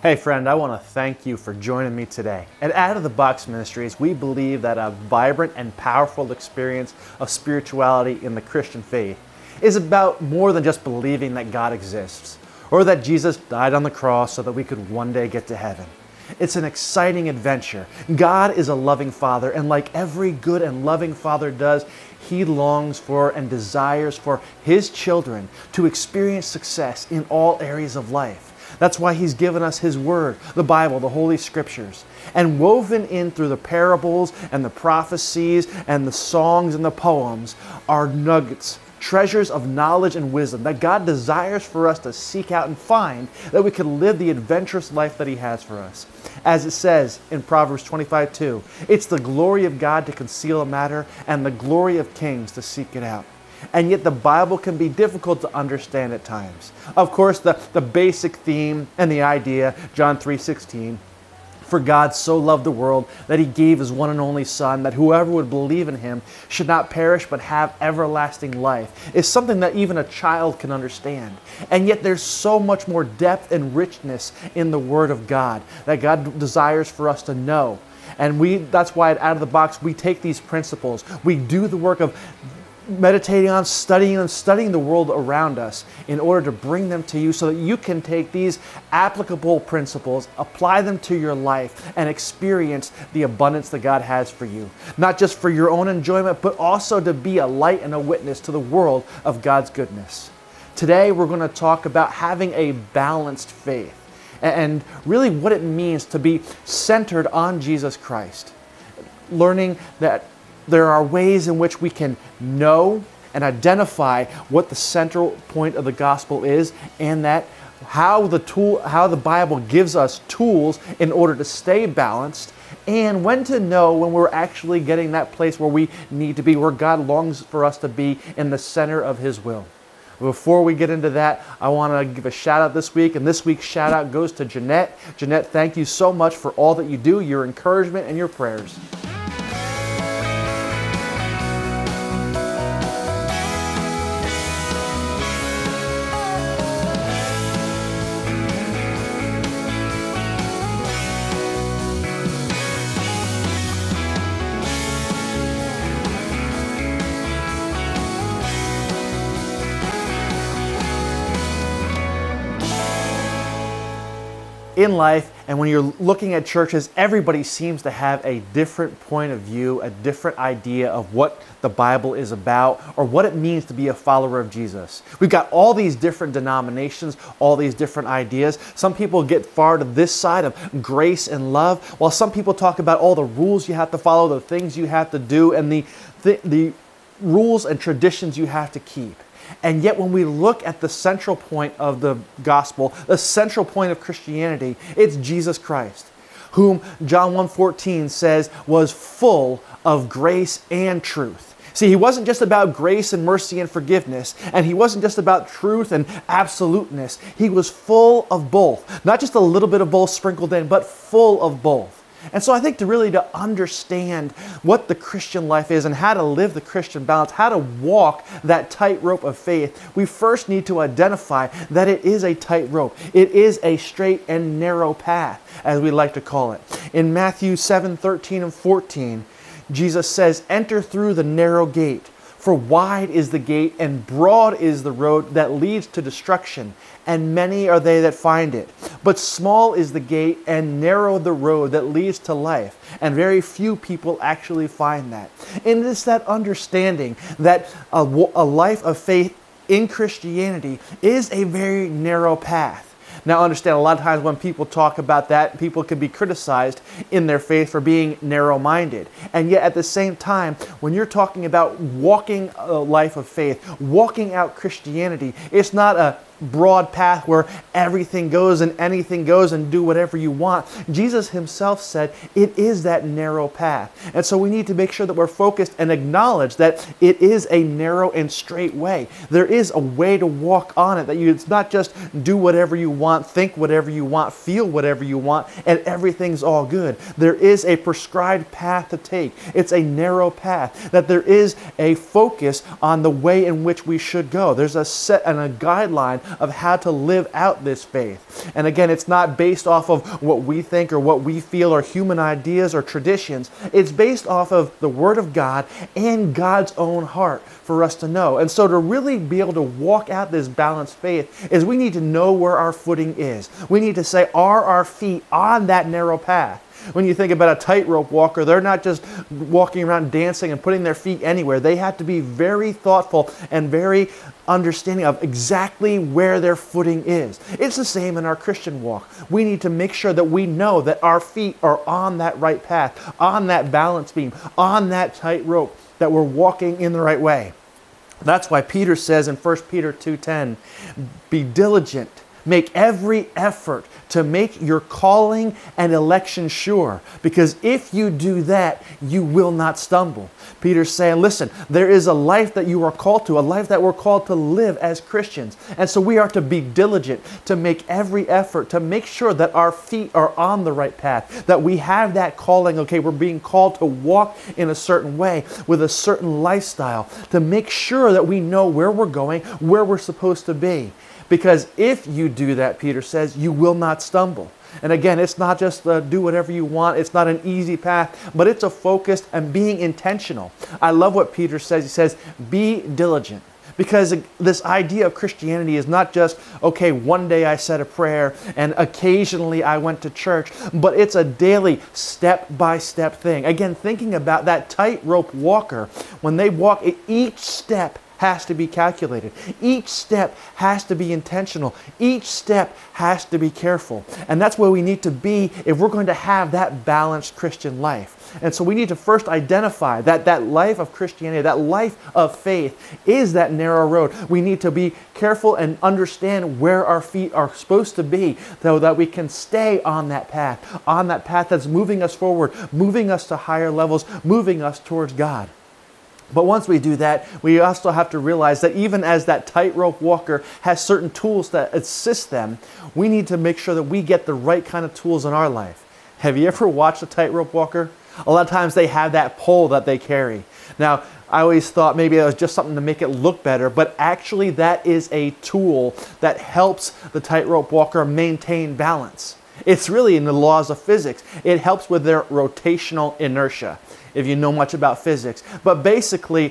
Hey friend, I want to thank you for joining me today. At Out of the Box Ministries, we believe that a vibrant and powerful experience of spirituality in the Christian faith is about more than just believing that God exists or that Jesus died on the cross so that we could one day get to heaven. It's an exciting adventure. God is a loving Father, and like every good and loving Father does, He longs for and desires for His children to experience success in all areas of life. That's why He's given us His Word, the Bible, the Holy Scriptures. And woven in through the parables and the prophecies and the songs and the poems are nuggets, treasures of knowledge and wisdom that God desires for us to seek out and find, that we can live the adventurous life that He has for us. As it says in Proverbs 25:2, it's the glory of God to conceal a matter and the glory of kings to seek it out. And yet the Bible can be difficult to understand at times. Of course, the basic theme and the idea, John 3:16, for God so loved the world that He gave His one and only Son, that whoever would believe in Him should not perish but have everlasting life, is something that even a child can understand. And yet there's so much more depth and richness in the Word of God that God desires for us to know. And that's why at Out of the Box, we take these principles. We do the work of meditating on, studying the world around us in order to bring them to you so that you can take these applicable principles, apply them to your life, and experience the abundance that God has for you. Not just for your own enjoyment, but also to be a light and a witness to the world of God's goodness. Today, we're going to talk about having a balanced faith and really what it means to be centered on Jesus Christ. Learning that there are ways in which we can know and identify what the central point of the gospel is, and that how the Bible gives us tools in order to stay balanced, and when to know when we're actually getting that place where we need to be, where God longs for us to be in the center of His will. Before we get into that, I want to give a shout out this week, and this week's shout out goes to Jeanette. Jeanette, thank you so much for all that you do, your encouragement and your prayers. In life, and when you're looking at churches, everybody seems to have a different point of view, a different idea of what the Bible is about or what it means to be a follower of Jesus. We've got all these different denominations, all these different ideas. Some people get far to this side of grace and love, while some people talk about all the rules you have to follow, the things you have to do, and the rules and traditions you have to keep. And yet when we look at the central point of the gospel, the central point of Christianity, it's Jesus Christ, whom John 1:14 says was full of grace and truth. See, He wasn't just about grace and mercy and forgiveness, and He wasn't just about truth and absoluteness. He was full of both. Not just a little bit of both sprinkled in, but full of both. And so I think to understand what the Christian life is and how to live the Christian balance, how to walk that tightrope of faith, we first need to identify that it is a tightrope. It is a straight and narrow path, as we like to call it. In Matthew 7:13 and 14, Jesus says, "Enter through the narrow gate, for wide is the gate and broad is the road that leads to destruction, and many are they that find it. But small is the gate and narrow the road that leads to life, and very few people actually find that." And it's that understanding that a life of faith in Christianity is a very narrow path. Now understand, a lot of times when people talk about that, people can be criticized in their faith for being narrow-minded. And yet at the same time, when you're talking about walking a life of faith, walking out Christianity, it's not a broad path where everything goes and anything goes and do whatever you want. Jesus Himself said it is that narrow path. And so we need to make sure that we're focused and acknowledge that it is a narrow and straight way. There is a way to walk on it, that it's not just do whatever you want, think whatever you want, feel whatever you want, and everything's all good. There is a prescribed path to take. It's a narrow path, that there is a focus on the way in which we should go. There's a set and a guideline of how to live out this faith. And again, it's not based off of what we think or what we feel or human ideas or traditions. It's based off of the Word of God and God's own heart for us to know. And so to really be able to walk out this balanced faith is we need to know where our footing is. We need to say, are our feet on that narrow path? When you think about a tightrope walker, they're not just walking around dancing and putting their feet anywhere. They have to be very thoughtful and very understanding of exactly where their footing is. It's the same in our Christian walk. We need to make sure that we know that our feet are on that right path, on that balance beam, on that tightrope, that we're walking in the right way. That's why Peter says in 1 Peter 2:10, be diligent, make every effort to make your calling and election sure, because if you do that, you will not stumble. Peter's saying, listen, there is a life that you are called to, a life that we're called to live as Christians. And so we are to be diligent, to make every effort, to make sure that our feet are on the right path, that we have that calling, okay, we're being called to walk in a certain way, with a certain lifestyle, to make sure that we know where we're going, where we're supposed to be. Because if you do that, Peter says, you will not stumble. And again, it's not just do whatever you want. It's not an easy path, but it's a focused and being intentional. I love what Peter says. He says, be diligent. Because this idea of Christianity is not just, okay, one day I said a prayer and occasionally I went to church, but it's a daily step-by-step thing. Again, thinking about that tightrope walker, when they walk, each step has to be calculated. Each step has to be intentional. Each step has to be careful. And that's where we need to be if we're going to have that balanced Christian life. And so we need to first identify that life of Christianity, that life of faith is that narrow road. We need to be careful and understand where our feet are supposed to be so that we can stay on that path that's moving us forward, moving us to higher levels, moving us towards God. But once we do that, we also have to realize that even as that tightrope walker has certain tools that assist them, we need to make sure that we get the right kind of tools in our life. Have you ever watched a tightrope walker? A lot of times they have that pole that they carry. Now, I always thought maybe it was just something to make it look better, but actually that is a tool that helps the tightrope walker maintain balance. It's really in the laws of physics. It helps with their rotational inertia, if you know much about physics. But basically,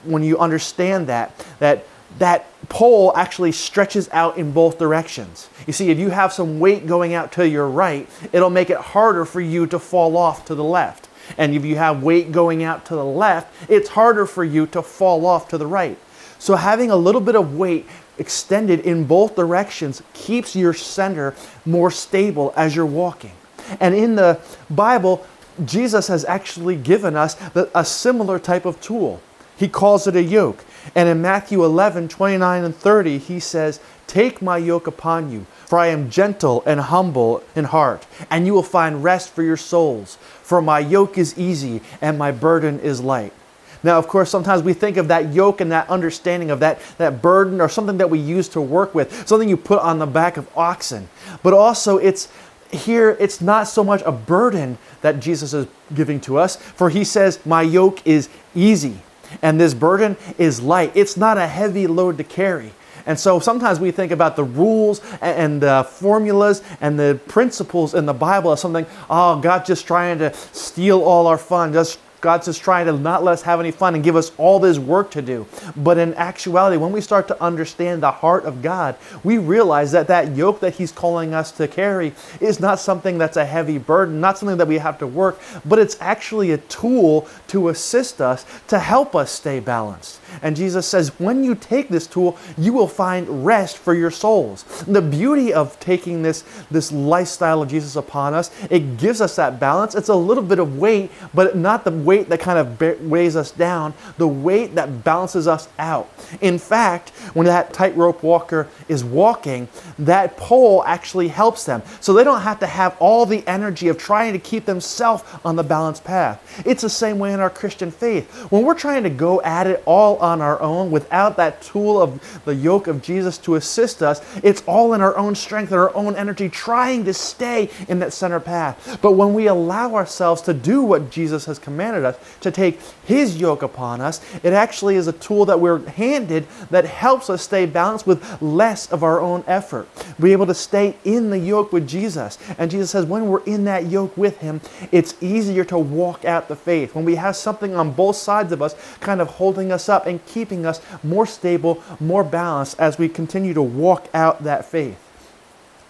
when you understand that pole actually stretches out in both directions. You see, if you have some weight going out to your right, it'll make it harder for you to fall off to the left. And if you have weight going out to the left, it's harder for you to fall off to the right. So having a little bit of weight extended in both directions keeps your center more stable as you're walking. And in the Bible, Jesus has actually given us a similar type of tool. He calls it a yoke. And in Matthew 11:29 and 30, he says, take my yoke upon you, for I am gentle and humble in heart, and you will find rest for your souls. For my yoke is easy and my burden is light. Now, of course, sometimes we think of that yoke and that understanding of that burden or something that we use to work with, something you put on the back of oxen. But also it's not so much a burden that Jesus is giving to us, for he says, my yoke is easy and this burden is light. It's not a heavy load to carry. And so sometimes we think about the rules and the formulas and the principles in the Bible as something, oh, God's just trying to steal all our fun, God's just trying to not let us have any fun and give us all this work to do. But in actuality, when we start to understand the heart of God, we realize that yoke that he's calling us to carry is not something that's a heavy burden, not something that we have to work, but it's actually a tool to assist us, to help us stay balanced. And Jesus says, when you take this tool, you will find rest for your souls. The beauty of taking this lifestyle of Jesus upon us, it gives us that balance. It's a little bit of weight, but not the weight that kind of weighs us down, the weight that balances us out. In fact, when that tightrope walker is walking, that pole actually helps them. So they don't have to have all the energy of trying to keep themselves on the balanced path. It's the same way in our Christian faith. When we're trying to go at it all on our own without that tool of the yoke of Jesus to assist us, it's all in our own strength and our own energy trying to stay in that center path. But when we allow ourselves to do what Jesus has commanded wanted us to take His yoke upon us. It actually is a tool that we're handed that helps us stay balanced with less of our own effort. Be able to stay in the yoke with Jesus. And Jesus says when we're in that yoke with Him, it's easier to walk out the faith. When we have something on both sides of us kind of holding us up and keeping us more stable, more balanced as we continue to walk out that faith.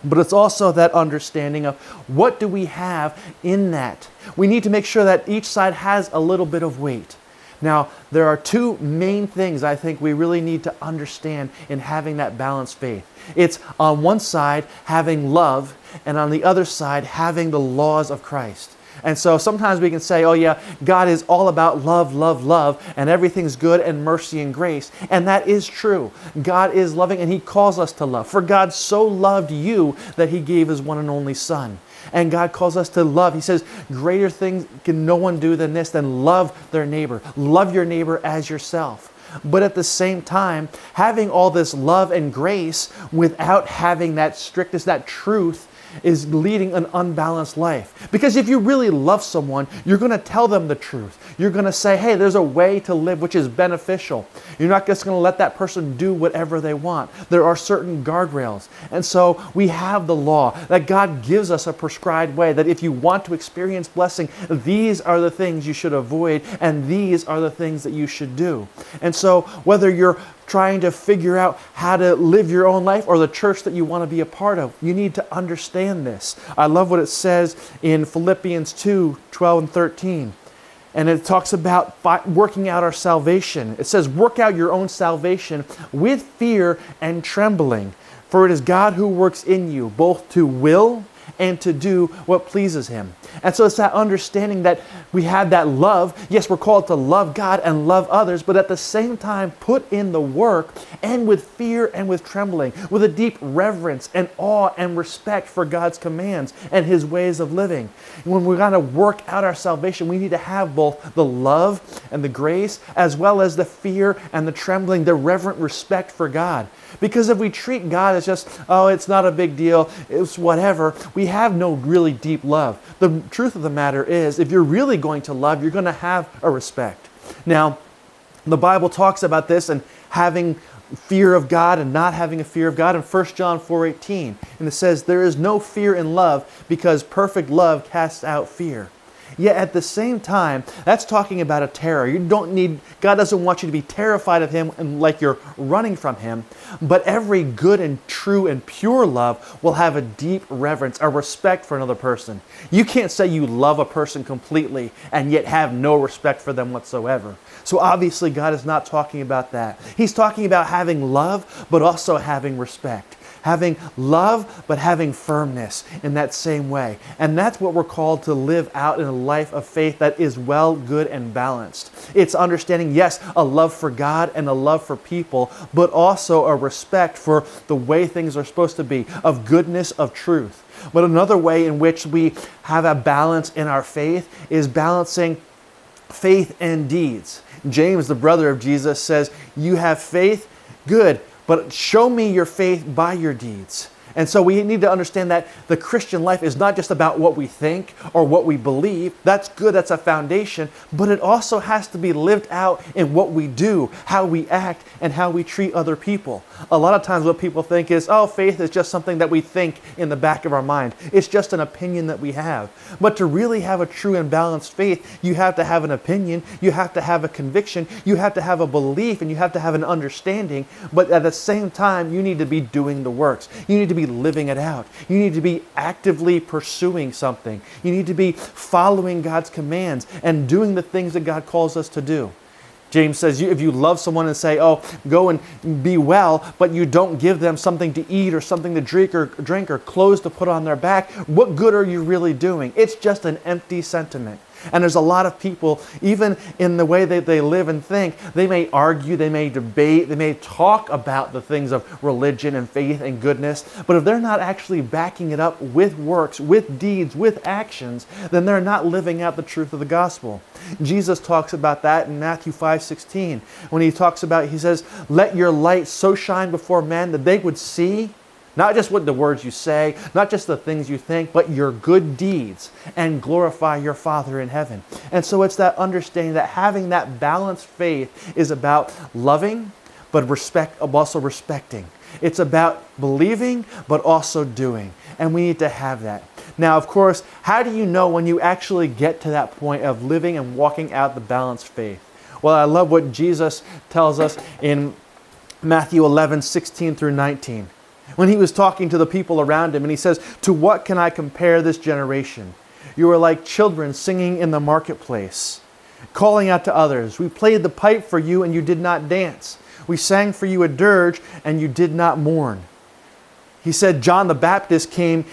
But it's also that understanding of what do we have in that. We need to make sure that each side has a little bit of weight. Now, there are two main things I think we really need to understand in having that balanced faith. It's on one side having love, and on the other side having the laws of Christ. And so sometimes we can say, oh yeah, God is all about love, love, love, and everything's good and mercy and grace. And that is true. God is loving and He calls us to love. For God so loved you that He gave His one and only Son. And God calls us to love. He says, greater things can no one do than this, than love their neighbor. Love your neighbor as yourself. But at the same time, having all this love and grace without having that strictness, that truth, is leading an unbalanced life. Because if you really love someone, you're going to tell them the truth. You're going to say, hey, there's a way to live which is beneficial. You're not just going to let that person do whatever they want. There are certain guardrails. And so we have the law that God gives us a prescribed way that if you want to experience blessing, these are the things you should avoid and these are the things that you should do. And so whether you're trying to figure out how to live your own life or the church that you want to be a part of, you need to understand this. I love what it says in Philippians 2:12 and 13. And it talks about working out our salvation. It says, work out your own salvation with fear and trembling. For it is God who works in you, both to will and to do what pleases Him. And so it's that understanding that we have that love. Yes, we're called to love God and love others, but at the same time put in the work and with fear and with trembling, with a deep reverence and awe and respect for God's commands and His ways of living. And when we're going to work out our salvation, we need to have both the love and the grace as well as the fear and the trembling, the reverent respect for God. Because if we treat God as just, oh, it's not a big deal, it's whatever, we have no really deep love. The truth of the matter is, if you're really going to love, you're going to have a respect. Now, the Bible talks about this and having fear of God and not having a fear of God in 1 John 4:18. And it says, there is no fear in love because perfect love casts out fear. Yet at the same time, that's talking about a terror. God doesn't want you to be terrified of Him and like you're running from Him. But every good and true and pure love will have a deep reverence, a respect for another person. You can't say you love a person completely and yet have no respect for them whatsoever. So obviously God is not talking about that. He's talking about having love, but also having respect. Having love, but having firmness in that same way. And that's what we're called to live out in a life of faith that is well, good, and balanced. It's understanding, yes, a love for God and a love for people, but also a respect for the way things are supposed to be, of goodness, of truth. But another way in which we have a balance in our faith is balancing faith and deeds. James, the brother of Jesus, says, you have faith, good, but show me your faith by your deeds. And so we need to understand that the Christian life is not just about what we think or what we believe. That's good, that's a foundation, but it also has to be lived out in what we do, how we act, and how we treat other people. A lot of times what people think is, oh, faith is just something that we think in the back of our mind. It's just an opinion that we have. But to really have a true and balanced faith, you have to have an opinion, you have to have a conviction, you have to have a belief, and you have to have an understanding. But at the same time, you need to be doing the works. You need to be living it out. You need to be actively pursuing something. You need to be following God's commands and doing the things that God calls us to do. James says, if you love someone and say, oh, go and be well, but you don't give them something to eat or something to drink or clothes to put on their back, what good are you really doing? It's just an empty sentiment. And there's a lot of people, even in the way that they live and think, they may argue, they may debate, they may talk about the things of religion and faith and goodness, but if they're not actually backing it up with works, with deeds, with actions, then they're not living out the truth of the gospel. Jesus talks about that in Matthew 5:16. When he talks about, he says, let your light so shine before men that they would see Not just what the words you say, not just the things you think, but your good deeds, and glorify your Father in heaven. And so it's that understanding that having that balanced faith is about loving, but also respecting. It's about believing, but also doing. And we need to have that. Now, of course, how do you know when you actually get to that point of living and walking out the balanced faith? Well, I love what Jesus tells us in Matthew 11:16 through 19. When he was talking to the people around him, and he says, "To what can I compare this generation? You are like children singing in the marketplace, calling out to others, 'We played the pipe for you and you did not dance. We sang for you a dirge and you did not mourn.'" He said, "John the Baptist came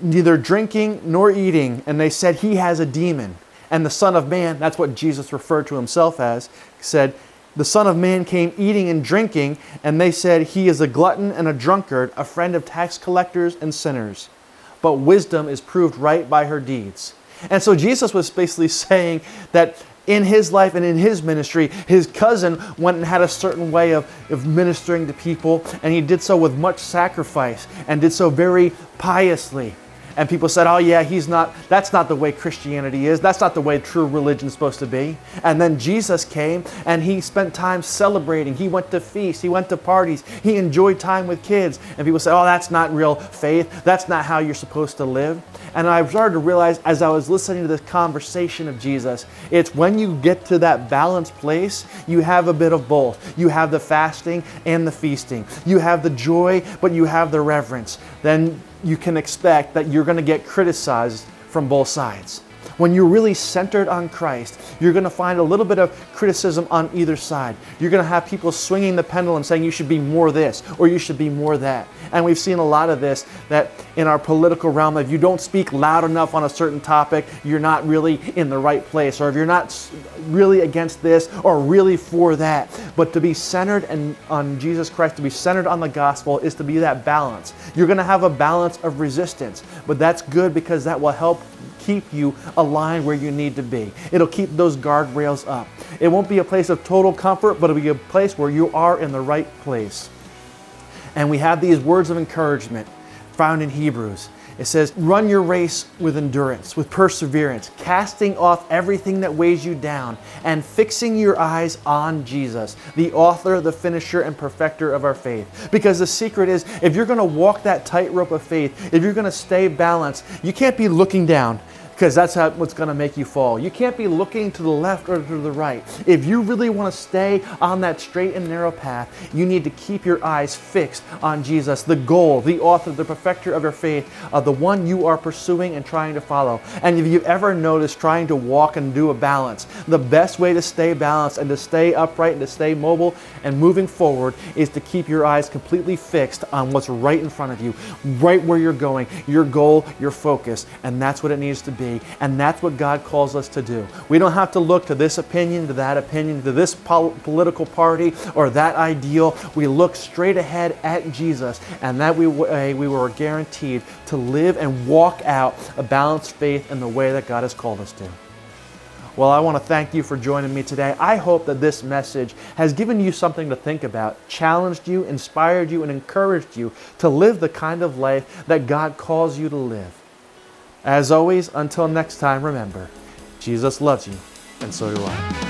neither drinking nor eating, and they said he has a demon. And the Son of Man," that's what Jesus referred to himself as, said, "The Son of Man came eating and drinking, and they said he is a glutton and a drunkard, a friend of tax collectors and sinners. But wisdom is proved right by her deeds." And so Jesus was basically saying that in his life and in his ministry, his cousin went and had a certain way of ministering to people, and he did so with much sacrifice and did so very piously. And people said, "Oh yeah, that's not the way Christianity is. That's not the way true religion is supposed to be." And then Jesus came and he spent time celebrating. He went to feasts, he went to parties, he enjoyed time with kids. And people said, "Oh, that's not real faith. That's not how you're supposed to live." And I started to realize as I was listening to this conversation of Jesus, it's when you get to that balanced place, you have a bit of both. You have the fasting and the feasting. You have the joy, but you have the reverence. Then you can expect that you're going to get criticized from both sides. When you're really centered on Christ, you're going to find a little bit of criticism on either side. You're going to have people swinging the pendulum saying you should be more this or you should be more that. And we've seen a lot of this, that in our political realm, if you don't speak loud enough on a certain topic, you're not really in the right place. Or if you're not really against this or really for that. But to be centered on Jesus Christ, to be centered on the gospel, is to be that balance. You're going to have a balance of resistance, but that's good because that will help keep you aligned where you need to be. It'll keep those guardrails up. It won't be a place of total comfort, but it'll be a place where you are in the right place. And we have these words of encouragement found in Hebrews. It says, "Run your race with endurance, with perseverance, casting off everything that weighs you down and fixing your eyes on Jesus, the author, the finisher, and perfecter of our faith." Because the secret is, if you're going to walk that tightrope of faith, if you're going to stay balanced, you can't be looking down, because that's what's going to make you fall. You can't be looking to the left or to the right. If you really want to stay on that straight and narrow path, you need to keep your eyes fixed on Jesus, the goal, the author, the perfecter of your faith, the one you are pursuing and trying to follow. And if you've ever noticed trying to walk and do a balance, the best way to stay balanced and to stay upright and to stay mobile and moving forward is to keep your eyes completely fixed on what's right in front of you, right where you're going, your goal, your focus. And that's what it needs to be. And that's what God calls us to do. We don't have to look to this opinion, to that opinion, to this political party or that ideal. We look straight ahead at Jesus, and that way we were guaranteed to live and walk out a balanced faith in the way that God has called us to. Well, I want to thank you for joining me today. I hope that this message has given you something to think about, challenged you, inspired you, and encouraged you to live the kind of life that God calls you to live. As always, until next time, remember, Jesus loves you, and so do I.